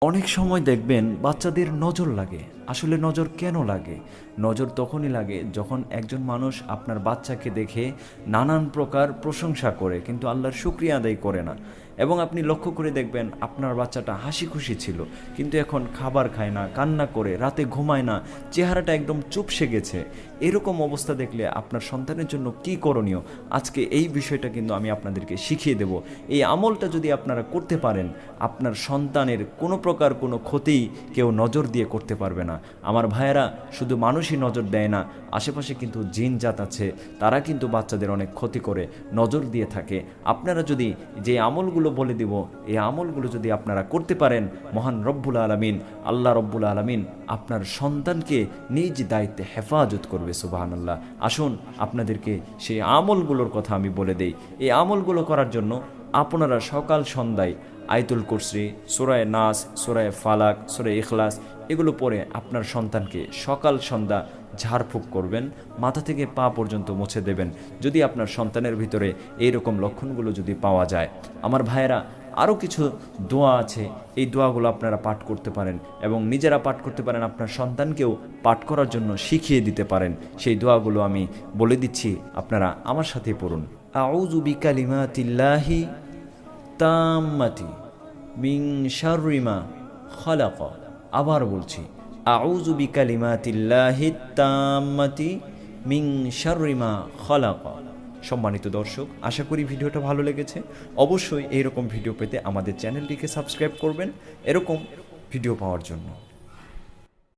অনেক সময় দেখবেন বাচ্চাদের নজর লাগে। আসলে নজর কেন লাগে? নজর তখনই লাগে যখন একজন মানুষ আপনার বাচ্চাকে দেখে নানান প্রকার প্রশংসা করে কিন্তু আল্লাহর শুকরিয়া আদায় করে না। এবং আপনি লক্ষ্য করে দেখবেন আপনার বাচ্চাটা হাসি খুশি ছিল, কিন্তু এখন খাবার খায় না, কান্না করে, রাতে ঘুমায় না, চেহারাটা একদম চুপসে গেছে। এরকম অবস্থা দেখলে আপনার সন্তানের জন্য কী করণীয়, আজকে এই বিষয়টা কিন্তু আমি আপনাদেরকে শিখিয়ে দেব। এই আমলটা যদি আপনারা করতে পারেন, আপনার সন্তানের কোনো প্রকার কোনো ক্ষতি কেউ নজর দিয়ে করতে পারবে না। আমার ভাইয়েরা, শুধু মানুষই নজর দেয় না, আশেপাশে কিন্তু জিন জাত আছে, তারা কিন্তু বাচ্চাদের অনেক ক্ষতি করে, নজর দিয়ে থাকে। আপনারা যদি যে আমলগুলো বলে দিব, এই আমলগুলো যদি আপনারা করতে পারেন, মহান রব্বুল আলামিন, আল্লাহ রব্বুল আলামিন আপনার সন্তানকে নিজ দায়িত্বে হেফাজত করবে। সুবহানাল্লাহ। আসুন আপনাদেরকে সেই আমলগুলোর কথা আমি বলে দেই। এই আমলগুলো করার জন্য আপনারা সকাল সন্ধ্যায় আয়াতুল কুরসি, সূরা নাস, সূরা ফালাক, সূরা ইখলাস এগুলো পড়ে আপনার সন্তানকে সকাল সন্ধ্যা ঝাড়ফুঁক করবেন, মাথা থেকে পা পর্যন্ত মুছে দেবেন। যদি আপনার সন্তানের ভিতরে এইরকম লক্ষণগুলো যদি পাওয়া যায়, আমার ভাইয়েরা, আরও কিছু দোয়া আছে, এই দোয়াগুলো আপনারা পাঠ করতে পারেন এবং নিজেরা পাঠ করতে পারেন, আপনার সন্তানকেও পাঠ করার জন্য শিখিয়ে দিতে পারেন। সেই দোয়াগুলো আমি বলে দিচ্ছি, আপনারা আমার সাথে পড়ুন। আউযু বিকালিমাতিল্লাহি তাম্মাতি মিন শাররি মা খালাক। আবার বলছি, আউযু বিকালিমাতিল্লাহি তাম্মাতি মিন শাররি মা খালাক। সম্মানিত দর্শক, আশা করি ভিডিওটা ভালো লেগেছে। অবশ্যই এইরকম ভিডিও পেতে আমাদের চ্যানেলটিকে সাবস্ক্রাইব করবেন, এরকম ভিডিও পাওয়ার জন্য।